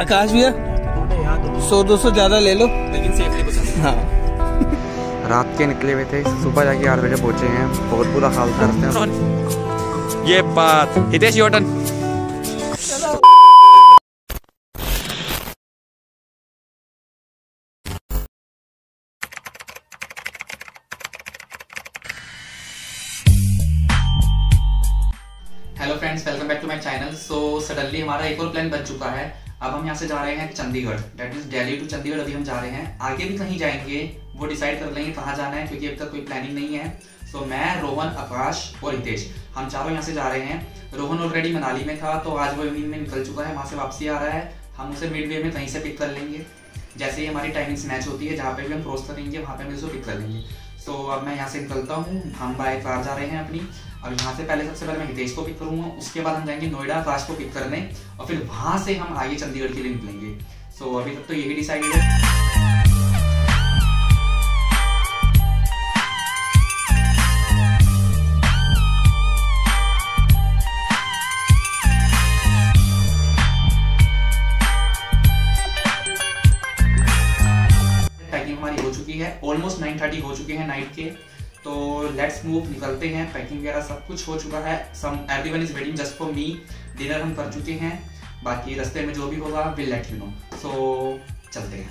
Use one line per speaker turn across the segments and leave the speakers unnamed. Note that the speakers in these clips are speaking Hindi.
आकाश भैया 100-200 ज्यादा ले लो,
लेकिन सेफली पहुंचा।
हाँ।
रात के निकले हुए थे, सुबह जाके 8 बजे पहुंचे हैं। बहुत बुरा हाल था रास्ते में।
ये बात Hitesh your turn. Hello friends, welcome back to my channel. So suddenly हमारा एक और प्लान बन चुका है। अब हम यहाँ से जा रहे हैं Chandigarh, that means Delhi to Chandigarh अभी हम जा रहे हैं। आगे भी कहीं जाएंगे, वो डिसाइड कर लेंगे कहाँ जाना है, क्योंकि अभी तक कोई प्लानिंग नहीं है। सो मैं, रोहन, आकाश और हितेश, हम चारों यहाँ से जा रहे हैं। रोहन ऑलरेडी मनाली में था, तो आज वो इवनिंग में निकल चुका है, वहाँ से वापसी आ रहा है। हम उसे मिड वे में कहीं से पिक कर लेंगे। जैसे ही हमारी टाइमिंग्स मैच होती है, जहाँ पे भी हम क्रॉस करेंगे वहाँ पे हम उसे पिक कर लेंगे। सो अब मैं यहाँ से निकलता हूँ, हम बाय कार जा रहे हैं अपनी। अब यहाँ से सबसे पहले मैं हितेश को पिक करूंगा, उसके बाद हम जाएंगे नोएडा आकाश को पिक करने, और फिर वहां से हम आगे चंडीगढ़ के लिए निकलेंगे। सो अभी तक तो यही डिसाइडेड है। पैकिंग हमारी हो चुकी है, ऑलमोस्ट 9:30 हो चुके हैं नाइट के। तो लेट्स मूव, निकलते हैं। पैकिंग वगैरह सब कुछ हो चुका है। Everyone is waiting just for me. Dinner हम कर चुके हैं, बाकी रास्ते में जो भी होगा विल लेट यू नो। सो चलते हैं।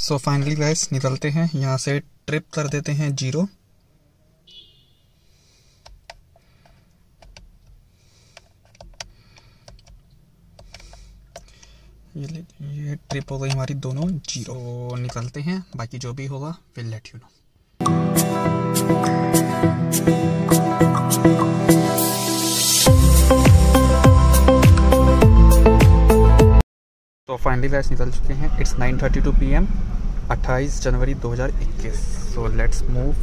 सो फाइनली गाइस निकलते हैं यहाँ से, ट्रिप कर देते हैं 0। ये ट्रिप हो गई हमारी दोनों 0। निकलते हैं, बाकी जो भी होगा विल लेट यू नो। तो फाइनली गाइस निकल चुके हैं। It's 9:32 PM 28 January 2021। So let's move.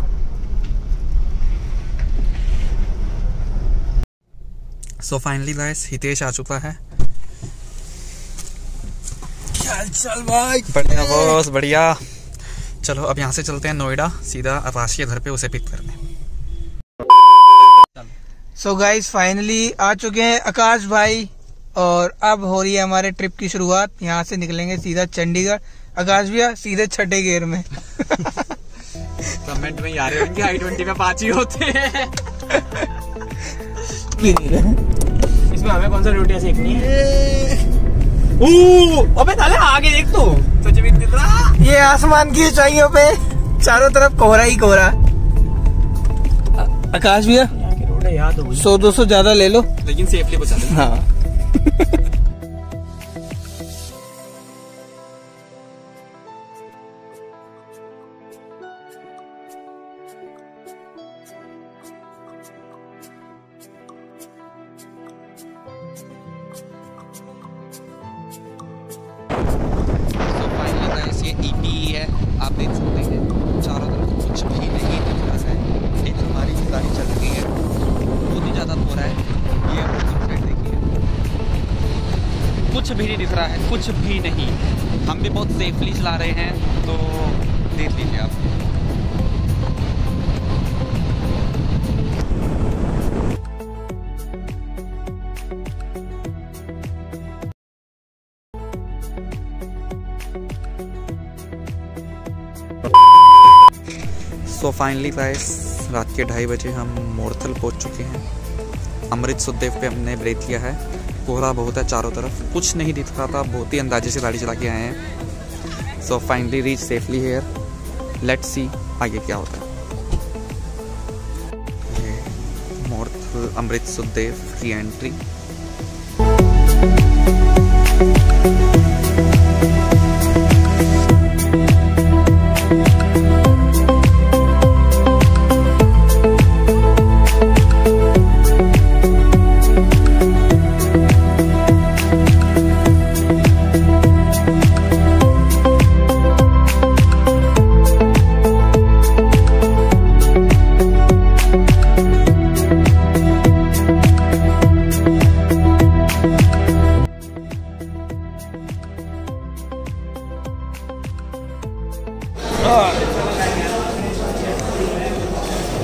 So finally guys Hitesh आ चुका है।
चल भाई,
बढ़िया बॉस, बढ़िया। चलो अब यहाँ से चलते हैं नोएडा, सीधा आकाश के घर पे उसे पिक करने।
सो गाइस फाइनली आ चुके हैं आकाश भाई, और अब हो रही है हमारे ट्रिप की शुरुआत। यहाँ से निकलेंगे सीधा चंडीगढ़। आकाश भैया सीधे छठे गियर में।
कमेंट में यार होंगे I-20 में 5 ही होते हैं। इसमें हमें कौन सा रोटियां सेकनी है? अबे साले आगे देख तो, सच में दिख रहा।
ये आसमान की ऊंचाइयों पे चारों तरफ कोहरा ही कोहरा। आकाश भैया 100-200 ज्यादा ले लो,
लेकिन सेफली पहुंचा दो।
हाँ।
ये ईपी है, आप देख सकते हैं चारों तरफ कुछ भी नहीं दिख रहा है। एक हमारी गाड़ी चल रही है, बहुत ही ज़्यादा हो रहा है। ये साइड देखिए, कुछ भी नहीं दिख रहा है, कुछ भी नहीं। हम भी बहुत सेफली चला रहे हैं, तो देख लीजिए आप। सो फाइनली गाइस रात के 2:30 बजे हम मोरथल पहुंच चुके हैं। अमृत सुखदेव पे हमने ब्रेक किया है। कोहरा बहुत है चारों तरफ, कुछ नहीं दिख रहा था, बहुत ही अंदाजे से गाड़ी चला के आए हैं। So finally reach safely here. Let's see आगे क्या होता है। ये मोरथल अमृत सुखदेव की एंट्री।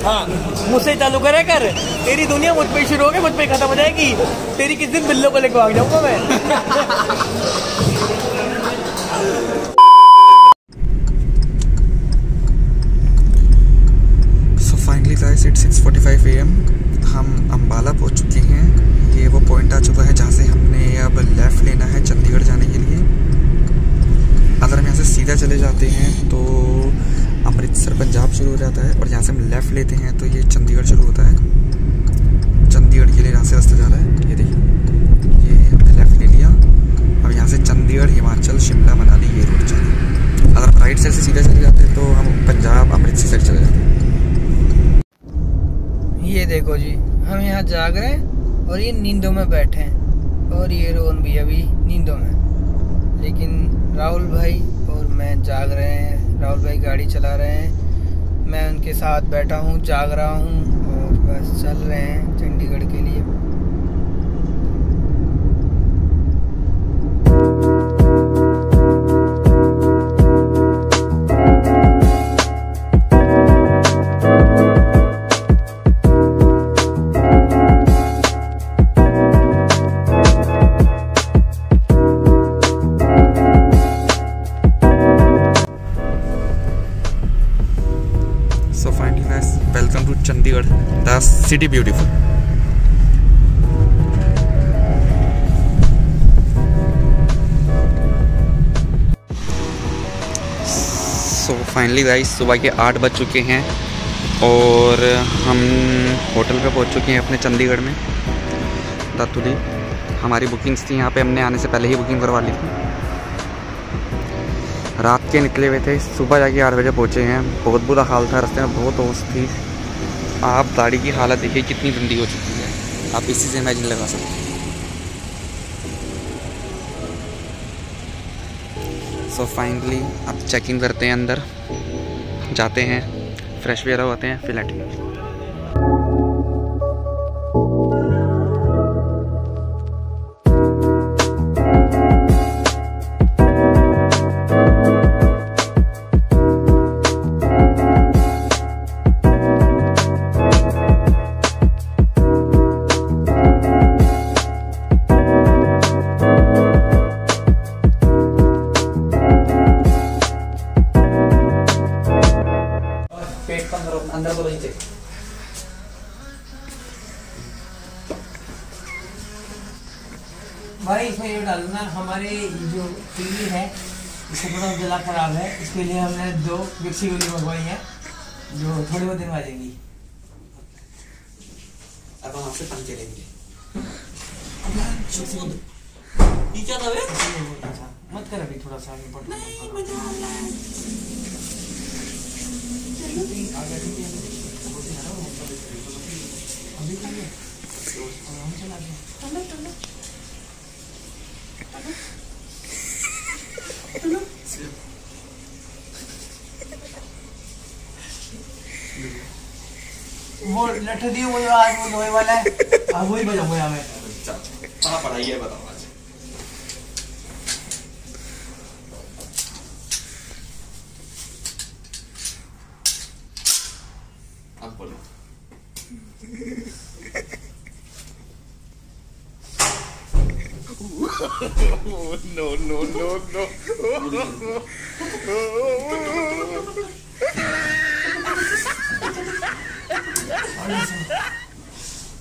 हाँ, मुझसे चालू करे कर, तेरी दुनिया मुझ पे शुरू होगी, मुझ पे खत्म हो जाएगी। तेरी किस दिन बिल्लो को लेकर भाग जाऊंगा मैं।
सो फाइनली गाइस इट्स 6:45 AM। हम अम्बाला पहुंच चुके हैं। ये वो पॉइंट आ चुका है जहाँ से हमने अब लेफ़्ट लेना है चंडीगढ़ जाने के लिए। अगर हम यहाँ से सीधा चले जाते हैं तो अमृतसर पंजाब शुरू हो जाता है, और यहाँ से हम लेफ़्ट लेते हैं तो ये चंडीगढ़ शुरू होता है। चंडीगढ़ के लिए यहाँ से रास्ता जा रहा है, ये देखिए, ये हमने लेफ़्ट ले लिया। अब यहाँ से चंडीगढ़, हिमाचल, शिमला, मनाली ये रोड चले। अगर हम राइट साइड से सीधा चले जाते हैं तो हम पंजाब अमृतसर साइड चले जाते हैं।
ये देखो जी, हम यहाँ जाग रहे हैं और ये नींदों में बैठे हैं, और ये रोहन भी अभी नींदों में, लेकिन राहुल भाई और मैं जाग रहे हैं। राहुल भाई गाड़ी चला रहे हैं, मैं उनके साथ बैठा हूँ, जाग रहा हूँ, और बस चल रहे हैं चंडीगढ़ के लिए।
So finally guys, welcome to Chandigarh, the city beautiful. So finally guys, सुबह के 8 बज चुके हैं और हम होटल पे पहुंच चुके हैं अपने चंडीगढ़ में, दातुली। हमारी बुकिंग्स थी यहाँ पे, हमने आने से पहले ही बुकिंग करवा ली थी। रात के निकले हुए थे, सुबह जाके 8 बजे पहुँचे हैं। बहुत बुरा हाल था, रास्ते में बहुत ओस थी। आप गाड़ी की हालत देखिए कितनी गंदी हो चुकी है, आप इसी से इमेजिन लगा सकते हैं। सो फाइनली अब चेकिंग करते हैं, अंदर जाते हैं, फ्रेश वगैरह होते हैं, फिर लेटेंगे।
अंदर बोलो नीचे।
भाई इसमें ये डालना, हमारे जो टीवी है इसको थोड़ा जला खराब है, इसके लिए हमने 2 मिक्सी गोली मंगवाई है जो थोड़ी बहुत दिन में आ जाएंगी।
अब हम आपसे पंखे लेंगे।
मत कर अभी, थोड़ा सा आगे बढ़। नहीं मजा आ रहा है। अभी चला वो लठ दी, वो आज वो लोहे वाला है, अब वही बजाऊंगा यहाँ में।
कहाँ पढ़ाई है बताओ आज। अब बोलो। no.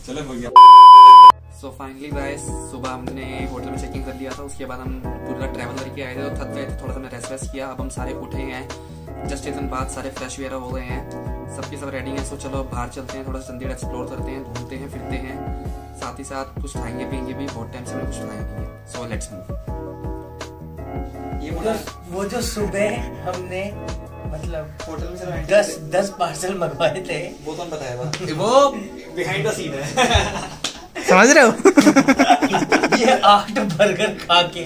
चलो हो गया।
सो फाइनली गाइस, सुबह हमने होटल में चेकिंग कर लिया था, उसके बाद हम पूरा ट्रैवल करके आए थे तो थक गए थे, थोड़ा सा हमने रेस्ट वेस्ट किया। अब हम सारे उठे हैं, जस्ट इतने बाद सारे फ्रेश वगैरह हो गए हैं, सबके सब रेडी हैं। सो चलो अब बाहर चलते हैं, थोड़ा सा चंडीगढ़ एक्सप्लोर करते हैं, घूमते हैं, फिरते हैं, साथ ही साथ कुछ खाएंगे पियेंगे भी, बहुत टाइम से हमने कुछ खाया नहीं है। सो लेट्स मूव।
वो जो सुबह हमने मतलब
होटल में
10 पार्सल मंगवाए थे,
वो कौन बताएगा? वो बिहाइंड द सीन है।
समझ रहे हो? ये 8 बर्गर खा के,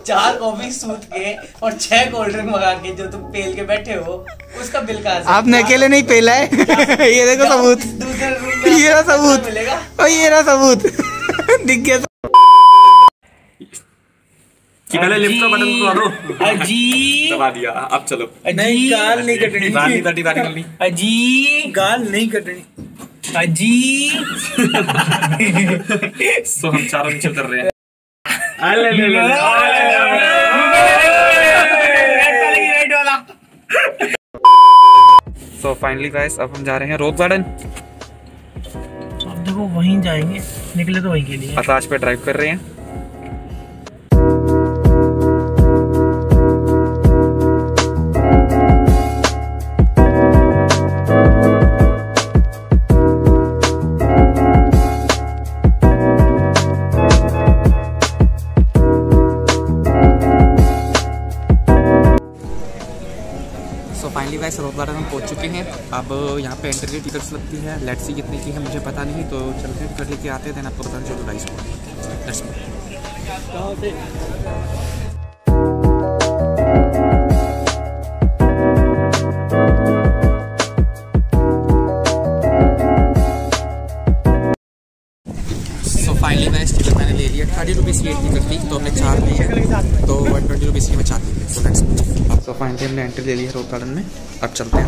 4 कॉफी सूत के और 6 कोल्ड ड्रिंक मंगा के जो तुम पेल के बैठे हो, उसका बिल कहाँ से?
आपने अकेले नहीं पेला है। ये देखो सबूत,
दूसरे रूम में
ये रहा सबूत
मिलेगा।
और ये रहा सबूत। दिख गया। कि पहले लिफ्ट का बटन दबा दो।
अजी
दबा दिया, अब चलो।
नहीं, गाल नहीं कटनी।
अजी
गाल नहीं कटनी। अजी
सो हम चारों नीचे उतर रहे हैं। सो फाइनली गाइस अब हम जा रहे हैं रोज गार्डन।
अब देखो वहीं जाएंगे, निकले तो वहीं के लिए।
आकाश पे ड्राइव कर रहे हैं। फाइनली गाइस रोज गार्डन हम पहुंच चुके हैं। अब यहाँ पे एंट्री टिकट्स लगती है, लेट्स सी कितने की है मुझे पता नहीं, तो चलते हैं टिकट लेके आते हैं, देन आपको बताना चलो guys. Let's go. So finally guys ticket मैंने ले लिया। 30 रुपीज़ की टिकट थी, तो हमने 4 ली है, तो 120 रुपीज़ की मैं 4 ली। So let's go. So finally हमने एंट्री ले ली है रोज गार्डन में, अब चलते हैं।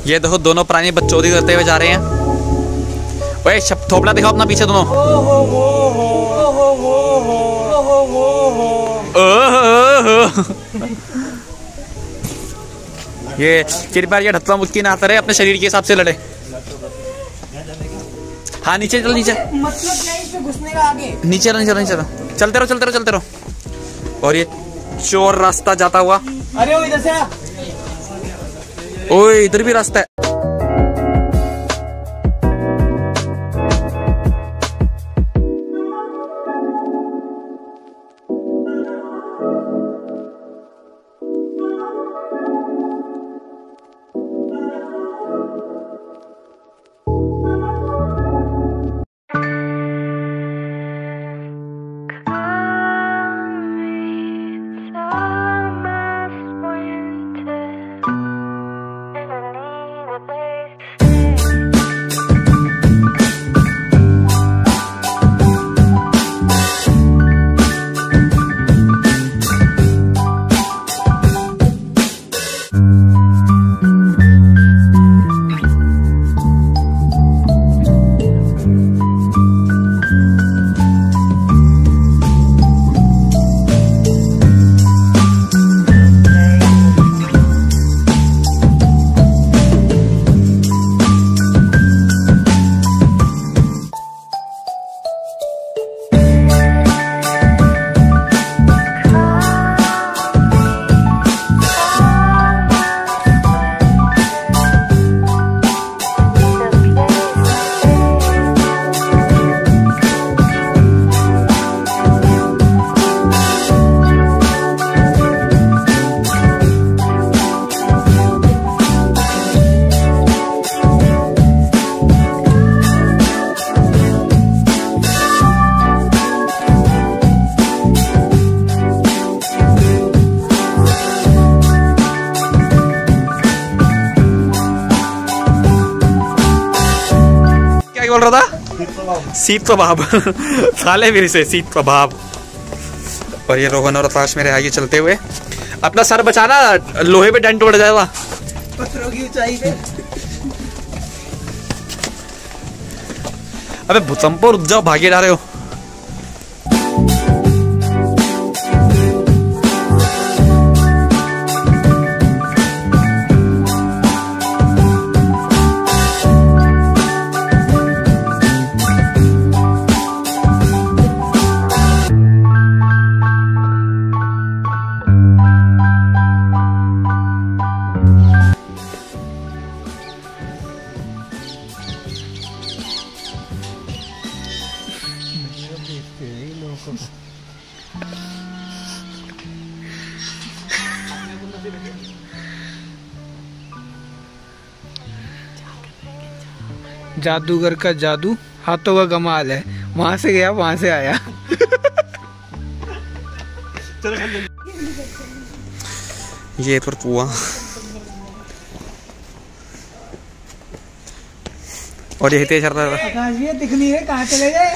ये देखो दोनों प्राणी बकचोदी करते हुए जा रहे हैं। ओए थोपड़ा दिखाओ अपना पीछे दोनों। ये कृपया ये ढत्ता मुक्की ना आता रहे, अपने शरीर के हिसाब से लड़े। हाँ नीचे चलो, नीचे
मतलब क्या इसमें घुसने का आगे?
नीचे चलो, नीचे चलो, नीचे चलो, चलते रहो चलते रहो चलते रहो। और ये चोर रास्ता जाता हुआ।
अरे वो इधर से आ।
ओए इधर भी रास्ता है। बोल रहा था? शीत कबाब साले फिर से शीत कबाब। और ये रोहन और आकाश मेरे आगे चलते हुए। अपना सर बचाना, लोहे पे डेंट उड़ जाएगा।
पत्थरों की ऊंचाई पे।
अबे भूतंपो रुक जाओ, भागे जा रहे हो।
जादूगर का जादू, हाथों का कमाल है। वहां से गया, वहां से आया।
ये पर कुआं और ये तेज रहा था।
आकाश भैया दिख नहीं है, कहाँ चले गए?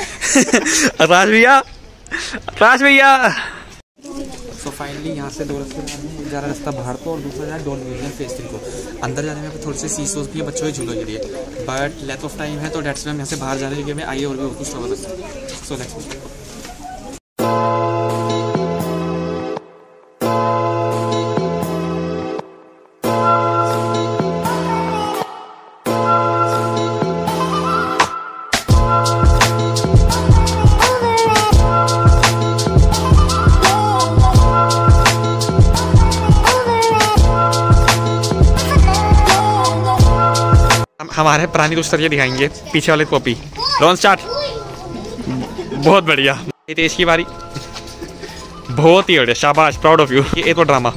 आकाश भैया, आकाश भैया। सो फाइनली यहाँ से 2 रास्ते जा रहा है, रास्ता बाहर को और दूसरा जा रहा है डॉन म्यूजियम फेज 3 को। अंदर जाने में थोड़े से सीसोस भी है बच्चों के झूलों के लिए, बट लेंथ ऑफ टाइम है तो डेट्स में हम यहाँ से बाहर जाने के लिए आइए और भी बहुत कुछ होगा। सो लेट्स हमारे पुरानी दोस्त ये दिखाएंगे पीछे वाले कॉपी। Ron start. बहुत बढ़िया। हितेश की बारी। बहुत ही बढ़िया, शाबाश, प्राउड ऑफ यू। ये तो ड्रामा।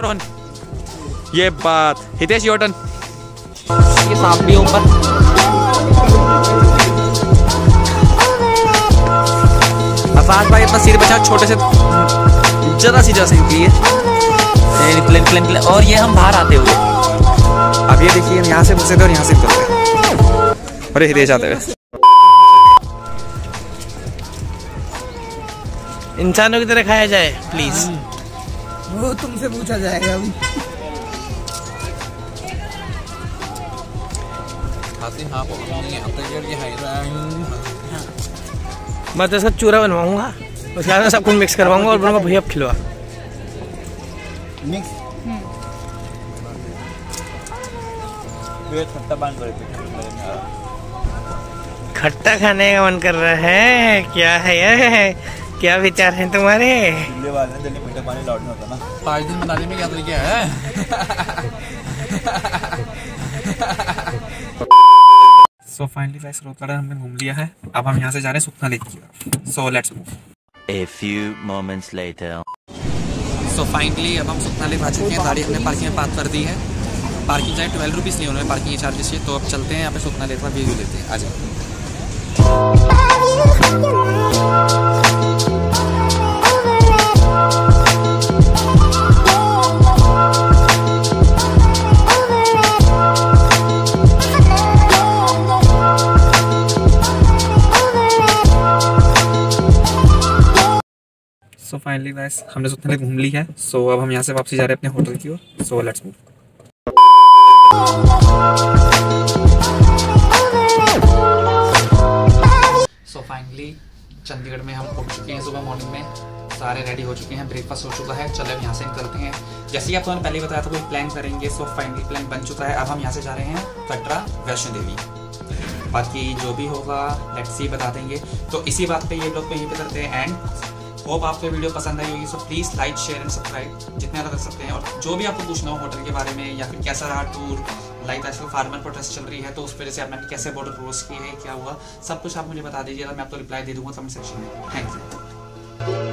रॉन, ये बात। Hitesh your turn. ये सांप भी ऊपर। आकाश भाई अपना सिर बचा, छोटे से जरा सी निकली है और ये हम बाहर आते हुए। अब ये देखिए हम यहाँ से घुसे थे और यहाँ से निकलते। अरे हितेश आते हुए।
इंसानों की तरह खाया जाए प्लीज। वो तुमसे पूछा जाएगा अभी। मैं तो इसका चूरा बनवाऊंगा, उसके बाद सब कुछ मिक्स करवाऊंगा और बोलूंगा भैया खिलवा। मिक्स खट्टा खाने का मन कर रहा है। क्या है ये, क्या विचार है तुम्हारे?
5 दिन बनाने में क्या तरीका है? सो फाइनली गाइस रोतड़ा हमने घूम लिया है। अब हम यहाँ से जा रहे हैं सुखना लेक की तरफ। सो let's move.
A few moments later.
So finally अब हम सुखना लेक आ चुके हैं। गाड़ी हमने पार्किंग में पार्क कर दी है। पार्किंग चाहे 12 रुपीज़ नहीं उन्होंने पार्किंग चार्जेस चाहिए। तो अब चलते हैं यहाँ पे सुखना लेक का व्यू लेते हैं। आ जाए। सो फाइनली गाइस हमने सुखना लेक घूम ली है। सो अब हम यहाँ से वापसी जा रहे हैं अपने होटल की ओर। So let's move. So finally Chandigarh में हम उठ चुके हैं। सुबह मॉर्निंग में सारे रेडी हो चुके हैं, ब्रेकफास्ट हो चुका है। चलो अब यहाँ से निकलते हैं। जैसे ही आपको मैंने पहले बताया था कोई प्लान करेंगे। सो फाइनली प्लान बन चुका है। अब हम यहाँ से जा रहे हैं कटरा वैष्णो देवी। बाकी जो भी होगा लेट्स सी बता देंगे। तो इसी बात पे ये लोग को यहीं पे करते हैं एंड होप आपको वीडियो पसंद आई होगी। So please like share and subscribe जितने ज़्यादा कर सकते हैं। और जो भी आपको पूछना हो होटल के बारे में या फिर कैसा रहा टूर, लाइक आजकल फार्मर प्रोटेस्ट चल रही है तो उस वजह से आपने कैसे बॉर्डर क्रॉस की है, क्या हुआ, सब कुछ आप मुझे बता दीजिएगा। मैं आपको रिप्लाई दे दूंगा कमेंट सेक्शन में। Thank you.